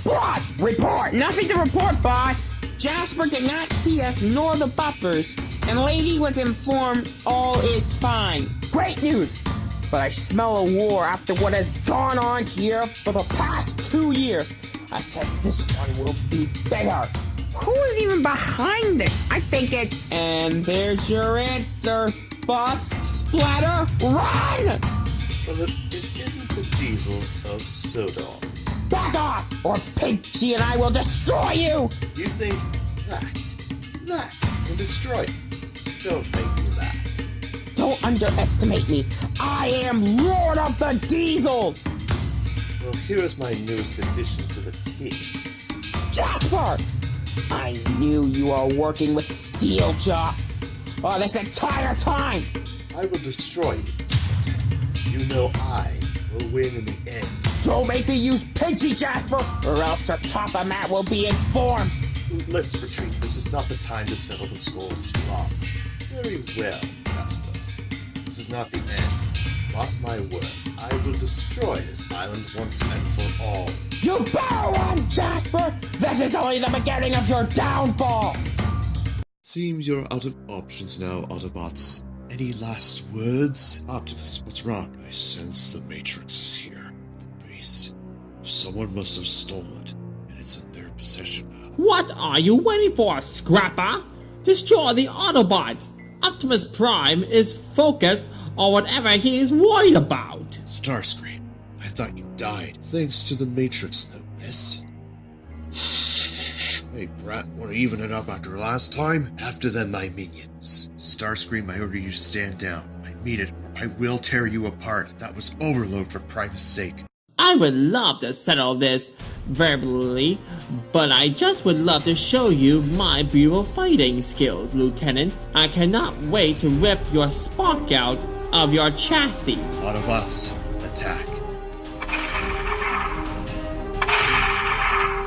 What? Report! Nothing to report, boss! Jasper did not see us nor the buffers, and Lady was informed all is fine. Great news! But I smell a war after what has gone on here for the past 2 years. I says this one will be bigger. Who is even behind it? I think it's... And there's your answer, boss. Splatter, run! Well, it isn't the diesels of Sodor. Back off, or Pinchy and I will destroy you! You think that will destroy you? Don't make me laugh. Don't underestimate me. I am Lord of the Diesels! Well, here is my newest addition to the team. Jasper! I knew you were working with Steeljaw. Oh, this entire time! I will destroy you, Diesel. You know I will win in the end. Don't make me use Pinchy, Jasper, or else the top of Matt will be informed. Let's retreat. This is not the time to settle the score's flaw. Very well, Jasper. This is not the end. Mark my words. I will destroy this island once and for all. You better run, Jasper! This is only the beginning of your downfall! Seems you're out of options now, Autobots. Any last words? Optimus, what's wrong? I sense the Matrix is here. The base. Someone must have stolen it, and it's in their possession now. What are you waiting for, Scrapper? Destroy the Autobots! Optimus Prime is focused on whatever he is worried about. StarScream, I thought you died. Thanks to the Matrix, no less. Hey, brat, want to even it up after last time? After them, my minions. StarScream, I order you to stand down. I mean it, or I will tear you apart. That was overload for Prime's sake. I would love to settle this verbally, but I just would love to show you my beautiful fighting skills, Lieutenant. I cannot wait to rip your spark out of your chassis. Autobots, attack.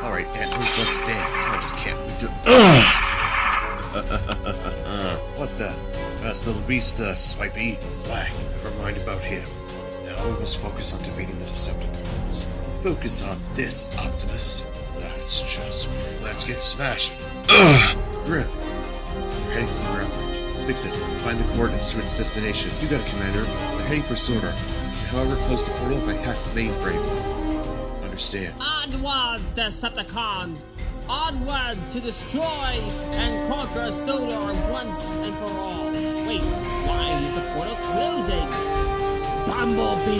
Alright, Antlers, let's dance. I just can't wait to... What the? Hasta la vista, Swipey. Slag, never mind about him. Now we must focus on defeating the Decepticons. Focus on this, Optimus. That's just... Let's get smashing. Grim. They're heading to the ground bridge. Fix it. Find the coordinates to its destination. You got it, Commander. They're heading for Sodor. However, close the portal if I hack the mainframe. Understand. Onwards, Decepticons! Onwards to destroy and conquer Sodor once and for all. Wait, why is the portal closing? Bumblebee!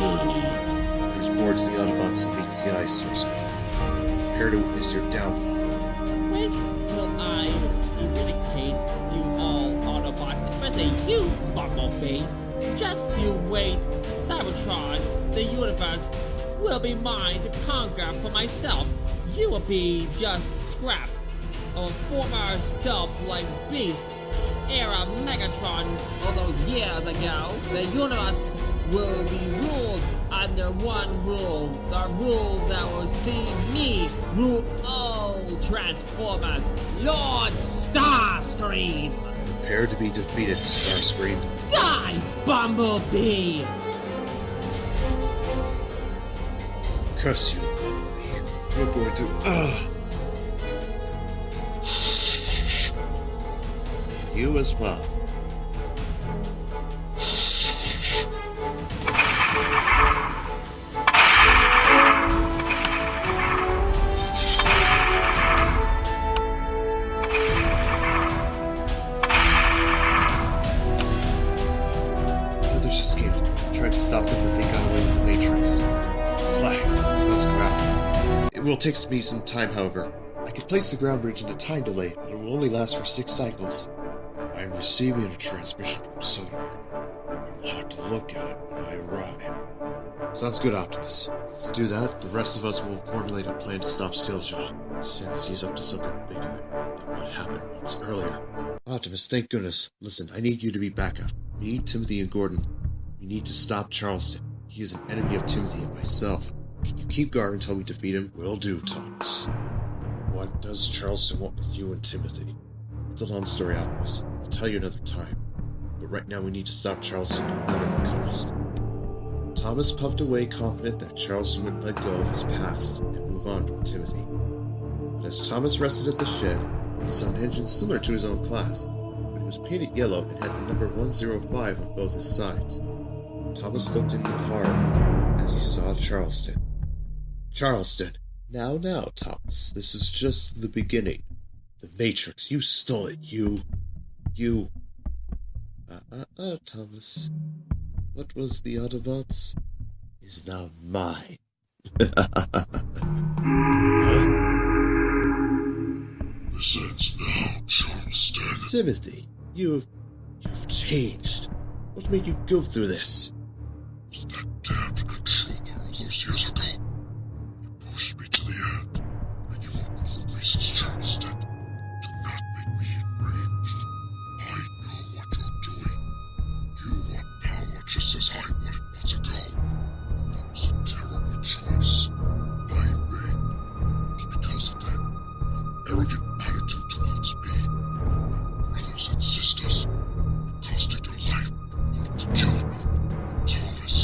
There's more to the Autobots than meets the eye, StarScream. Prepare to witness your downfall. Wait till I eradicate you all Autobots, especially you, Bumblebee. Just you wait, Cybertron, the universe will be mine to conquer for myself. You will be just scrap of a former self like Beast era Megatron all those years ago. The universe will be ruled under one rule, the rule that will see me rule all Transformers, Lord StarScream. Prepare to be defeated, StarScream. Die, Bumblebee! Curse you, Bumblebee. You're going to... You as well. Others escaped. Tried to stop them, but they got away with the Matrix. Slag. Let's grab. It will take me some time, however. I can place the ground bridge in a time delay, but it will only last for 6 cycles. I am receiving a transmission from Sodor. I will have to look at it when I arrive. Sounds good, Optimus. To do that, the rest of us will formulate a plan to stop Steeljaw, since he's up to something bigger than what happened months earlier. Optimus, thank goodness. Listen, I need you to be backup. Me, Timothy, and Gordon. We need to stop Charleston. He is an enemy of Timothy and myself. Can you keep guard until we defeat him? Will do, Thomas. What does Charleston want with you and Timothy? It's a long story, Optimus. I'll tell you another time. But right now we need to stop Charleston no matter the cost. Thomas puffed away, confident that Charleston would let go of his past and move on from Timothy. As Thomas rested at the shed, he saw an engine similar to his own class, but it was painted yellow and had the number 105 on both his sides. Thomas looked in with horror as he saw Charleston. Charleston! Now, Thomas, this is just the beginning. The Matrix, you stole it, you... Thomas. What was the Autobots is now mine. Huh? This ends now, Charleston. Timothy, you've changed. What made you go through this? It's that damned controller all those years ago. You pushed me to the end, and you won't know the reasons, Charleston. Do not make me enraged. I know what you're doing. You want power just as I wanted months ago. That was a terrible choice. I made. It's because of that arrogant attitude towards me, my brothers and sisters. It costed your life, wanted to kill me. Thomas,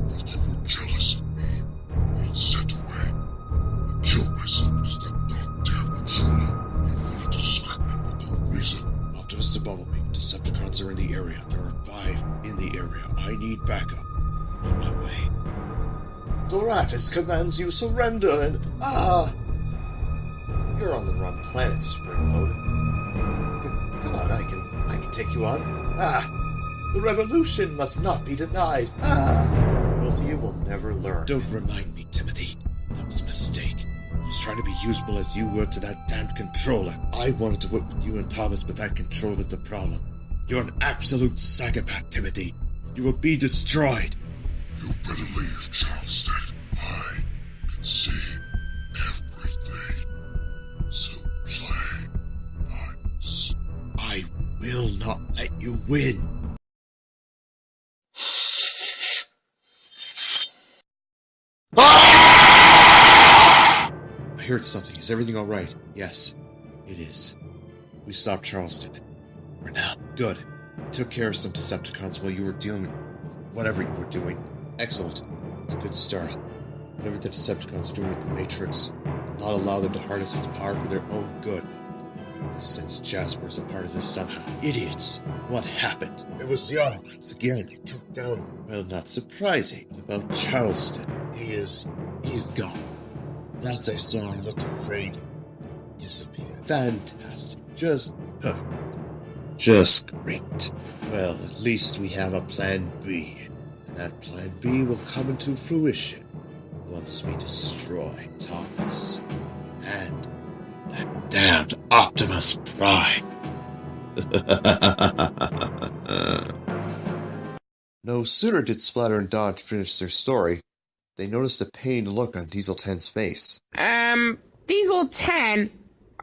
but you were jealous of me, being sent away. I killed myself because that goddamn controller. You wanted to scrap me for no reason. Optimus to Bumblebee, Decepticons are in the area. There are 5 in the area. I need backup. On my way. Doratus commands you surrender and... You're on the wrong planet, Springload. Come on, I can take you on. The revolution must not be denied. Both of you will never learn. Don't remind me, Timothy. That was a mistake. I was trying to be useful as you were to that damned controller. I wanted to work with you and Thomas, but that controller was the problem. You're an absolute psychopath, Timothy. You will be destroyed. You better leave, Charleston. I can see everything. So play nice. I will not let you win. I heard something. Is everything all right? Yes, it is. We stopped Charleston. For now. Good. I took care of some Decepticons while you were dealing with whatever you were doing. Excellent. It's a good start. Whatever the Decepticons are doing with the Matrix, will not allow them to harness its power for their own good. Since Jasper is a part of this somehow. Idiots! What happened? It was the Autobots again. They took down... Well, not surprising. About Charleston. He's gone. Last I saw, he looked afraid. He disappeared. Fantastic. Just perfect. Just great. Well, at least we have a plan B. And that plan B will come into fruition once we destroy Thomas and that damned Optimus Prime. No sooner did Splatter and Dodge finish their story, they noticed a pained look on Diesel 10's face. Diesel 10?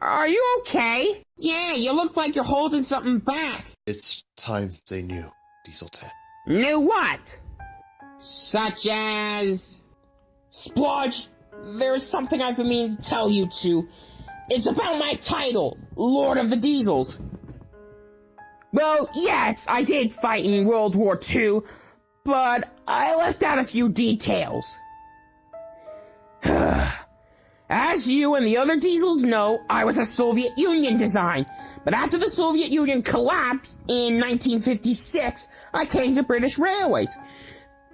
Are you okay? Yeah, you look like you're holding something back. It's time they knew, Diesel 10. Knew what? Such as... Splodge, there's something I've been meaning to tell you two. It's about my title, Lord of the Diesels. Well, yes, I did fight in World War II, but I left out a few details. As you and the other Diesels know, I was a Soviet Union design, but after the Soviet Union collapsed in 1956, I came to British Railways,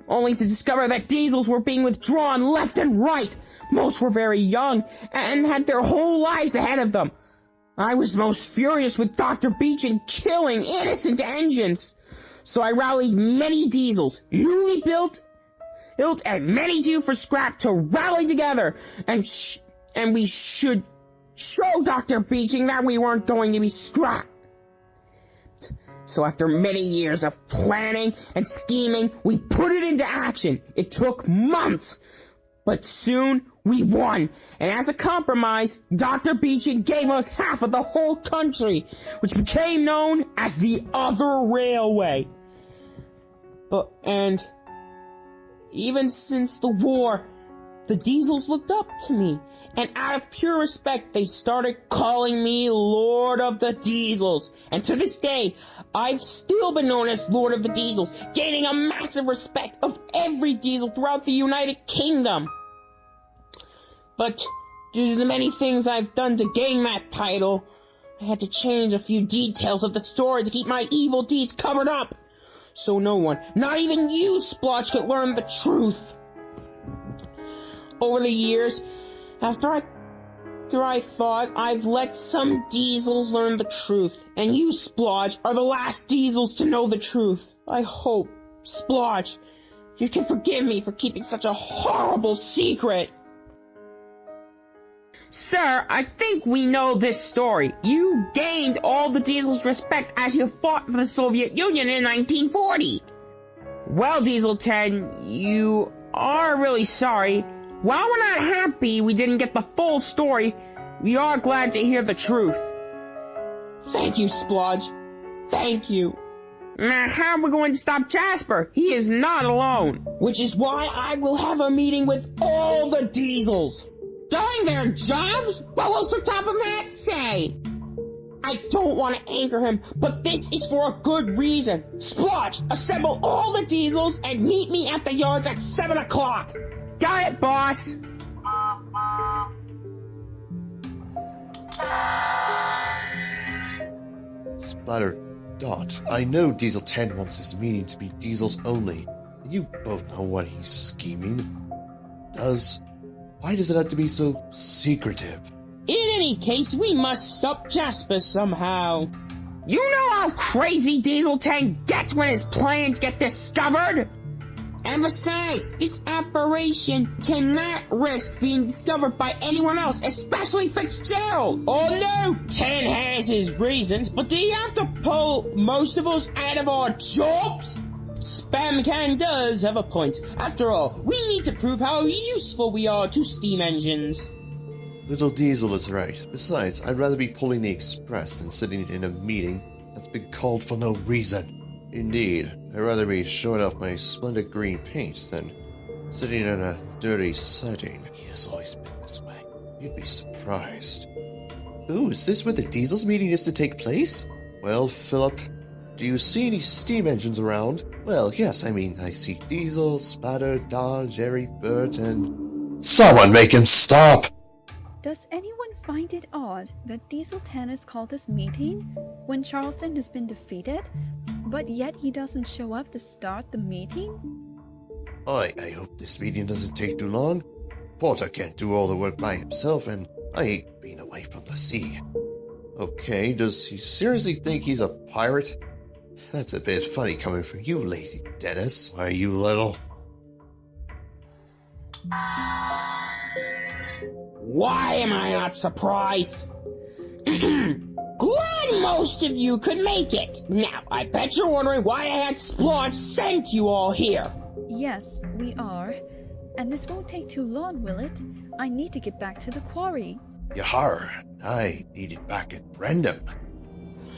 only to discover that Diesels were being withdrawn left and right. Most were very young and had their whole lives ahead of them. I was most furious with Dr. Beecham killing innocent engines, so I rallied many Diesels, newly built and many due for scrap, to rally together, and we should show Dr. Beecham that we weren't going to be scrapped. So after many years of planning and scheming, we put it into action. It took months, but soon we won. And as a compromise, Dr. Beecham gave us half of the whole country, which became known as the Other Railway. And even since the war, the Diesels looked up to me, and out of pure respect, they started calling me Lord of the Diesels. And to this day, I've still been known as Lord of the Diesels, gaining a massive respect of every Diesel throughout the United Kingdom. But Due to the many things I've done to gain that title, I had to change a few details of the story to keep my evil deeds covered up. So no one, not even you, Splotch, could learn the truth. Over the years, after I thought I've let some diesels learn the truth, and you, Splotch, are the last diesels to know the truth. I hope, Splotch, you can forgive me for keeping such a horrible secret. Sir, I think we know this story. You gained all the diesels' respect as you fought for the Soviet Union in 1940. Well, Diesel 10, you are really sorry. While we're not happy we didn't get the full story, we are glad to hear the truth. Thank you, Splodge. Thank you. Now, how are we going to stop Jasper? He is not alone. Which is why I will have a meeting with all the diesels. Doing their jobs? What will Sir Top of Hat say? I don't want to anger him, but this is for a good reason. Splotch, assemble all the diesels and meet me at the yards at 7 o'clock. Got it, boss. Splatter, Dodge, I know Diesel 10 wants his meeting to be diesels only, and you both know what he's scheming. Why does it have to be so secretive? In any case, we must stop Jasper somehow. You know how crazy Diesel 10 gets when his plans get discovered? And besides, this operation cannot risk being discovered by anyone else, especially Fitzgerald. Oh no, 10 has his reasons, but do you have to pull most of us out of our jobs? Spamcan does have a point. After all, we need to prove how useful we are to steam engines. Little Diesel is right. Besides, I'd rather be pulling the express than sitting in a meeting that's been called for no reason. Indeed, I'd rather be showing off my splendid green paint than sitting in a dirty setting. He has always been this way. You'd be surprised. Ooh, is this where the Diesel's meeting is to take place? Well, Philip, do you see any steam engines around? Well, yes, I see Diesel, Splatter, Dodge, Jerry, Bert, and... Someone make him stop! Does anyone find it odd that Diesel 10 has called this meeting when Charleston has been defeated, but yet he doesn't show up to start the meeting? I hope this meeting doesn't take too long. Porter can't do all the work by himself, and I hate being away from the sea. Okay, does he seriously think he's a pirate? That's a bit funny coming from you, lazy Dennis. Why, you little... Why am I not surprised? Glad most of you could make it. Now, I bet you're wondering why I had Splotch sent you all here. Yes, we are. And this won't take too long, will it? I need to get back to the quarry. Yahar, I need it back at Brandon.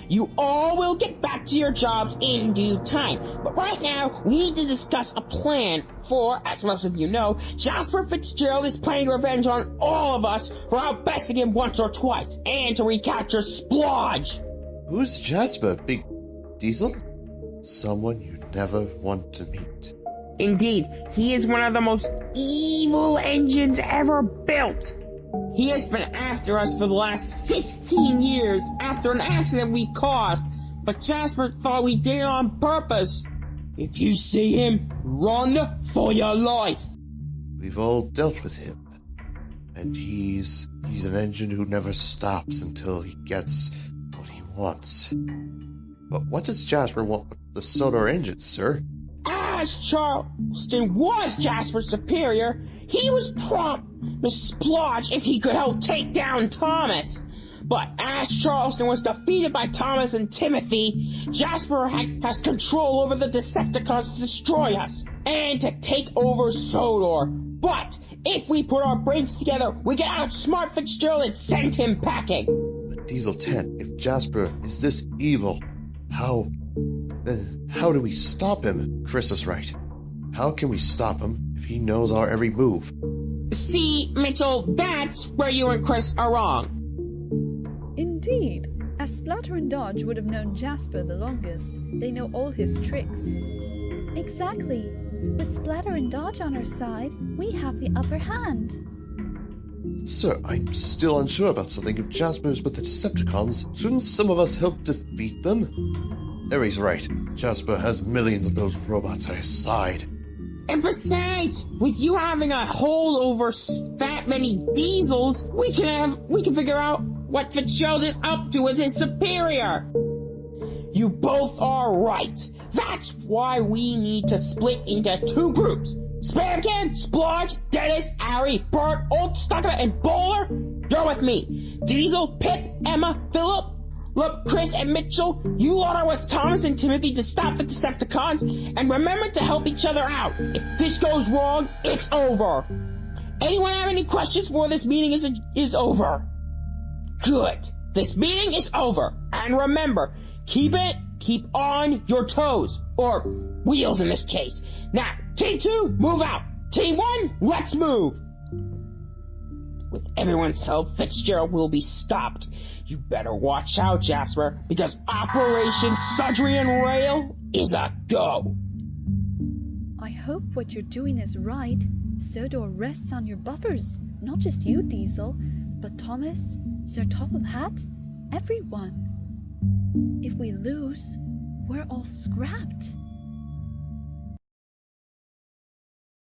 You all will get back to your jobs in due time. But right now, we need to discuss a plan for, as most of you know, Jasper Fitzgerald is planning revenge on all of us for outbesting him once or twice, and to recapture Splodge. Who's Jasper, Big Diesel? Someone you never want to meet. Indeed, he is one of the most evil engines ever built. He has been after us for the last 16 years after an accident we caused, but Jasper thought we did it on purpose. If you see him, run for your life. We've all dealt with him, and he's an engine who never stops until he gets what he wants. But what does Jasper want with the Sodor engine, sir? As Charleston was Jasper's superior, he was prompt to splodge if he could help take down Thomas. But as Charleston was defeated by Thomas and Timothy, Jasper has control over the Decepticons to destroy us and to take over Sodor. But if we put our brains together, we can outsmart Fitzgerald and send him packing. But Diesel 10, if Jasper is this evil, how do we stop him? Chris is right. How can we stop him if he knows our every move? See, Mitchell, that's where you and Chris are wrong. Indeed, as Splatter and Dodge would have known Jasper the longest, they know all his tricks. Exactly. With Splatter and Dodge on our side, we have the upper hand. Sir, I'm still unsure about something. If Jasper's with the Decepticons, shouldn't some of us help defeat them? Harry's right. Jasper has millions of those robots at his side. And besides, with you having a hold over that many diesels, we can figure out what Fitzgerald is up to with his superior. You both are right. That's why we need to split into 2 groups. Spankin, Splodge, Dennis, Harry, Bert, Oldstucker, and Bowler. You're with me. Diesel, Pip, Emma, Philip. Look, Chris and Mitchell, you lot are with Thomas and Timothy to stop the Decepticons, and remember to help each other out. If this goes wrong, it's over. Anyone have any questions before this meeting is over? Good. This meeting is over. And remember, keep on your toes. Or wheels in this case. Now, Team 2, move out. Team 1, let's move. With everyone's help, Fitzgerald will be stopped. You better watch out, Jasper, because Operation Sudrian Rail is a go. I hope what you're doing is right. Sodor rests on your buffers. Not just you, Diesel, but Thomas, Sir Topham Hatt, everyone. If we lose, we're all scrapped.